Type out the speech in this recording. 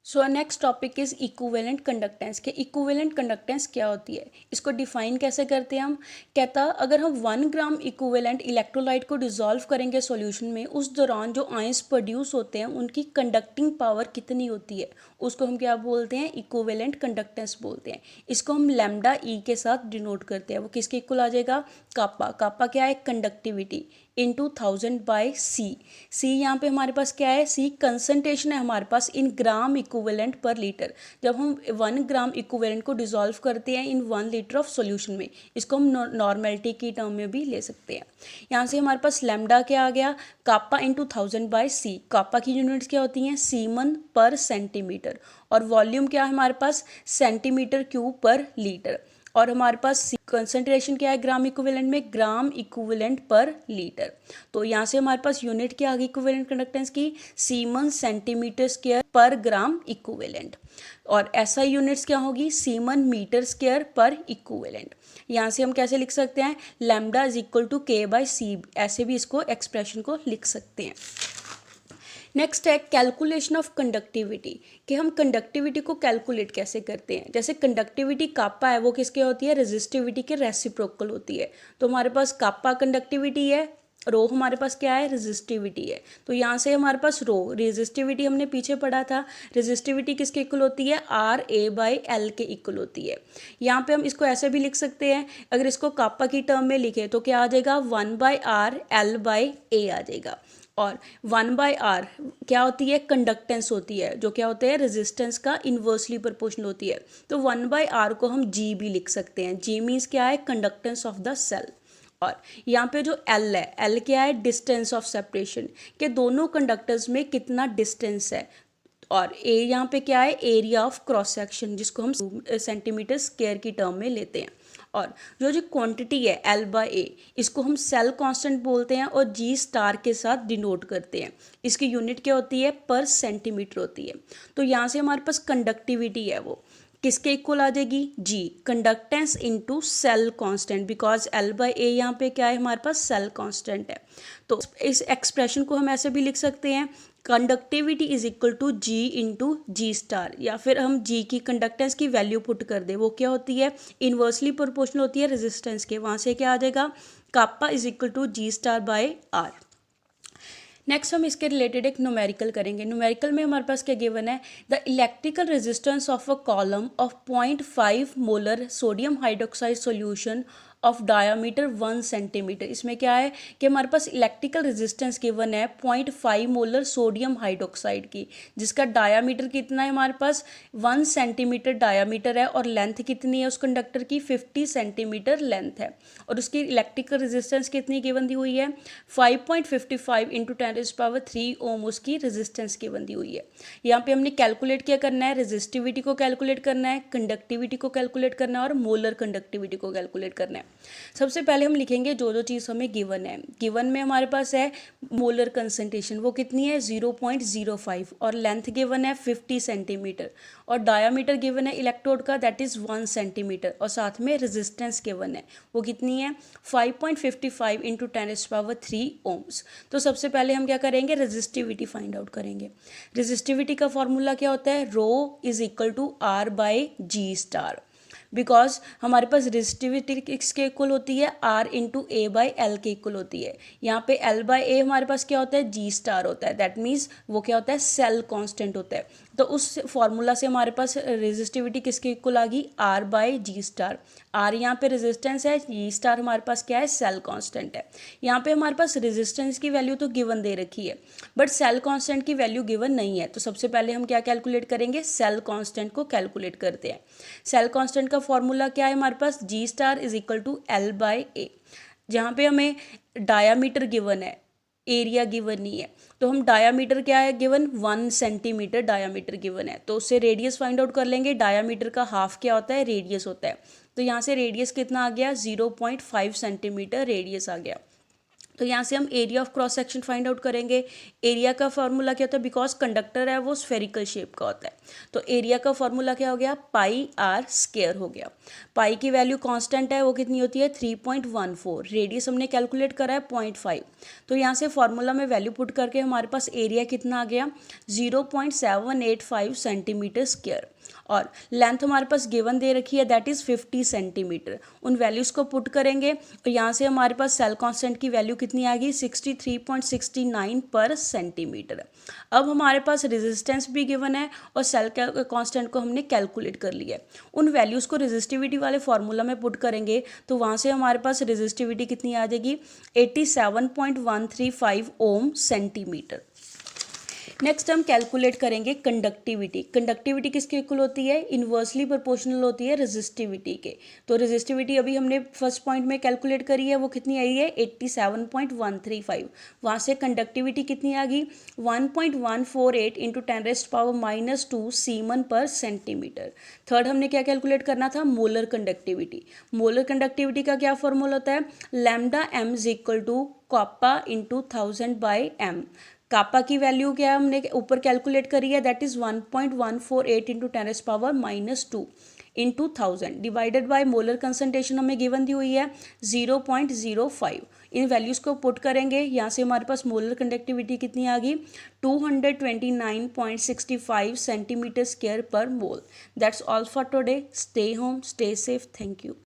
So next topic is equivalent conductance के equivalent conductance क्या होती है, इसको डिफाइन कैसे करते हैं हम। कहता अगर हम 1 ग्राम इक्विवेलेंट इलेक्ट्रोलाइट को डिसॉल्व करेंगे सॉल्यूशन में, उस दौरान जो आयंस प्रोड्यूस होते हैं उनकी कंडक्टिंग पावर कितनी होती है, उसको हम क्या बोलते हैं, इक्विवेलेंट कंडक्टेंस बोलते हैं। इसको हम लैम्डा ई के साथ डिनोट करते हैं। वो किसके इक्वल आ जाएगा, कापा। कापा क्या है, कंडक्टिविटी इंटू 1000 बाई सी। सी यहाँ पे हमारे पास क्या है, सी कंसनट्रेशन है हमारे पास इन ग्राम इक्विवेलेंट पर लीटर। जब हम 1 ग्राम इक्विवेलेंट को डिसॉल्व करते हैं इन 1 लीटर ऑफ सॉल्यूशन में, इसको हम नॉर्मेलिटी की टर्म में भी ले सकते हैं। यहाँ से हमारे पास लैम्डा क्या आ गया, कापा इंटू 1000 बाई सी। कापा की यूनिट्स क्या होती हैं, सीमन पर सेंटीमीटर, और वॉल्यूम क्या है हमारे पास, सेंटीमीटर क्यूब पर लीटर। और हमारे पास कंसंट्रेशन क्या है ग्राम इक्विवेलेंट में, ग्राम इक्विवेलेंट पर लीटर। तो यहाँ से हमारे पास यूनिट क्या आ गई इक्विवेलेंट कंडक्टेंस की, सीमन सेंटीमीटर स्क्वायर पर ग्राम इक्विवेलेंट। और ऐसा यूनिट्स क्या होगी, सीमन मीटर स्क्वायर पर इक्विवेलेंट। यहाँ से हम कैसे लिख सकते हैं, लैम्डा इज इक्वल टू के बाई सी, ऐसे भी इसको एक्सप्रेशन को लिख सकते हैं। नेक्स्ट है कैलकुलेशन ऑफ कंडक्टिविटी, कि हम कंडक्टिविटी को कैलकुलेट कैसे करते हैं। जैसे कंडक्टिविटी कापा है वो किसके होती है, रेजिस्टिविटी के रेसिप्रोकल होती है। तो हमारे पास कापा कंडक्टिविटी है, रो हमारे पास क्या है, रेजिस्टिविटी है। तो यहाँ से हमारे पास रो, रेजिस्टिविटी हमने पीछे पढ़ा था, रेजिस्टिविटी किसके इक्वल होती है, आर ए बाई एल के इक्वल होती है। यहाँ पे हम इसको ऐसे भी लिख सकते हैं, अगर इसको कापा की टर्म में लिखे तो क्या आ जाएगा, 1 बाई आर एल बाई ए आ जाएगा। और 1 बाई आर क्या होती है, कंडक्टेंस होती है, जो क्या होता है, रेजिस्टेंस का इन्वर्सली प्रोपोर्शनल होती है। तो 1 बाई आर को हम जी भी लिख सकते हैं। जी मीन्स क्या है, कंडक्टेंस ऑफ द सेल। और यहाँ पे जो एल है, एल क्या है, डिस्टेंस ऑफ सेपरेशन, के दोनों कंडक्टर्स में कितना डिस्टेंस है। और ए यहाँ पे क्या है, एरिया ऑफ क्रॉस सेक्शन, जिसको हम सेंटीमीटर स्क्वायर की टर्म में लेते हैं। और जो क्वांटिटी है एल बाई ए, इसको हम सेल कांस्टेंट बोलते हैं और जी स्टार के साथ डिनोट करते हैं। इसकी यूनिट क्या होती है, पर सेंटीमीटर होती है। तो यहाँ से हमारे पास कंडक्टिविटी है वो किसके इक्वल आ जाएगी, G, conductance into cell constant, because L by A यहाँ पे क्या है हमारे पास, सेल कांस्टेंट है। तो इस एक्सप्रेशन को हम ऐसे भी लिख सकते हैं, conductivity is equal to G into G star, या फिर हम जी की कंडक्टेंस की वैल्यू पुट कर दे, वो क्या होती है, इन्वर्सली प्रोपोर्शनल होती है रेजिस्टेंस के। वहाँ से क्या आ जाएगा, kappa is equal to G star by R. Next हम इसके रिलेटेड एक न्यूमेरिकल करेंगे। न्यूमेरिकल में हमारे पास क्या गिवन है, the electrical resistance of a column of 0.5 molar sodium hydroxide solution of diameter 1 centimetre. इसमें क्या है कि हमारे पास इलेक्ट्रिकल रेजिस्टेंस गिवन है 0.5 मोलर सोडियम हाइड्रोक्साइड की, जिसका डायामीटर कितना है हमारे पास, 1 सेंटीमीटर डायामीटर है, और लेंथ कितनी है उस कंडक्टर की, 50 सेंटीमीटर लेंथ है। और उसकी इलेक्ट्रिकल रेजिस्टेंस कितनी गिवन दी हुई है, 5.55 इंटू 10⁻³ ओम उसकी रेजिस्टेंस गिवन दी हुई है। यहाँ पे हमने कैलकुलेट क्या करना है, रेजिस्टिविटी को कैलकुलेट करना है, कंडक्टिविटी को कैलकुलेट करना है, और मोलर कंडक्टिविटी को कैलकुलेट करना है। सबसे पहले हम लिखेंगे जो जो चीज़ हमें गिवन है। गिवन में हमारे पास है मोलर कंसंट्रेशन, वो कितनी है, 0.05, और लेंथ गिवन है 50 सेंटीमीटर, और डायामीटर गिवन है इलेक्ट्रोड का, दैट इज़ 1 सेंटीमीटर, और साथ में रेजिस्टेंस गिवन है, वो कितनी है, 5.55 इंटू 10⁻³ ओम्स। तो सबसे पहले हम क्या करेंगे, रेजिस्टिविटी फाइंड आउट करेंगे। रेजिस्टिविटी का फॉर्मूला क्या होता है, rho is equal to R by G star, because हमारे पास रेजिस्टिविटी किसके इक्वल होती है, R into A by L के इक्वल होती है। यहाँ पे एल बाई ए हमारे पास क्या होता है, जी स्टार होता है, दैट मीन्स वो क्या होता है, सेल कांस्टेंट होता है। तो उस फॉर्मूला से हमारे पास रेजिस्टिविटी किसके इक्वल आ गई, R by G star. R यहाँ पे रेजिस्टेंस है, जी स्टार हमारे पास क्या है, सेल कांस्टेंट है। यहाँ पे हमारे पास रेजिस्टेंस की वैल्यू तो गिवन दे रखी है, बट सेल कांस्टेंट की वैल्यू गिवन नहीं है। तो सबसे पहले हम क्या कैलकुलेट करेंगे, सेल कांस्टेंट को कैलकुलेट करते हैं। सेल कांस्टेंट का फॉर्मूला क्या है हमारे पास, G star is equal to L by A. जहाँ पे हमें डायामीटर गिवन है, एरिया गिवन नहीं है, तो हम डायामीटर क्या है गिवन, 1 सेंटीमीटर डायामीटर गिवन है, तो उससे रेडियस फाइंड आउट कर लेंगे। डायामीटर का हाफ क्या होता है, रेडियस होता है। तो यहाँ से रेडियस कितना आ गया, 0.5 सेंटीमीटर रेडियस आ गया। तो यहाँ से हम area of cross section find out करेंगे। एरिया का फॉर्मूला क्या होता है, बिकॉज कंडक्टर है वो स्फेरिकल शेप का होता है, तो एरिया का फॉर्मूला क्या हो गया, पाई आर स्क्वायर हो गया। पाई की वैल्यू कांस्टेंट है, वो कितनी होती है 3.14, रेडियस हमने कैलकुलेट करा है 0.5, तो यहाँ से फॉर्मूला में वैल्यू पुट करके हमारे पास एरिया कितना आ गया 0.785 सेंटीमीटर स्क्वायर, और लेंथ हमारे पास गिवन दे रखी है दैट इज़ 50 सेंटीमीटर। उन वैल्यूज़ को पुट करेंगे और यहाँ से हमारे पास सेल कांस्टेंट की वैल्यू कितनी आ गई 63.69 पर सेंटीमीटर। अब हमारे पास रेजिस्टेंस भी गिवन है और सेल कांस्टेंट को हमने कैलकुलेट कर लिया है। उन वैल्यूज़ को रेजिस्टिविटी वाले फार्मूला में पुट करेंगे तो वहाँ से हमारे पास रेजिस्टिविटी कितनी आ जाएगी 87.135 ओम सेंटीमीटर। नेक्स्ट हम कैलकुलेट करेंगे कंडक्टिविटी। कंडक्टिविटी किसके इक्वल होती है, इन्वर्सली प्रोपोर्शनल होती है रेजिस्टिविटी के। तो रेजिस्टिविटी अभी हमने फर्स्ट पॉइंट में कैलकुलेट करी है, वो कितनी आई है 87.135। वहाँ से कंडक्टिविटी कितनी आ गई 1.148 इंटू 10⁻⁻² सीमन पर सेंटीमीटर। थर्ड हमने क्या कैलकुलेट करना था, मोलर कंडक्टिविटी। मोलर कंडक्टिविटी का क्या फॉर्मूला होता है, lambda m is equal to kappa into 1000/m। Kappa की वैल्यू क्या है हमने ऊपर कैलकुलेट करी है that is 1.148 into 10⁻⁻² into 1000 divided by molar concentration हमें गिवन दी हुई है 0.05। इन वैल्यूज़ को पुट करेंगे, यहाँ से हमारे पास मोलर कंडक्टिविटी कितनी आ गई 229.65 centimetre square per mole. That's all for today. Stay home, stay safe, thank you.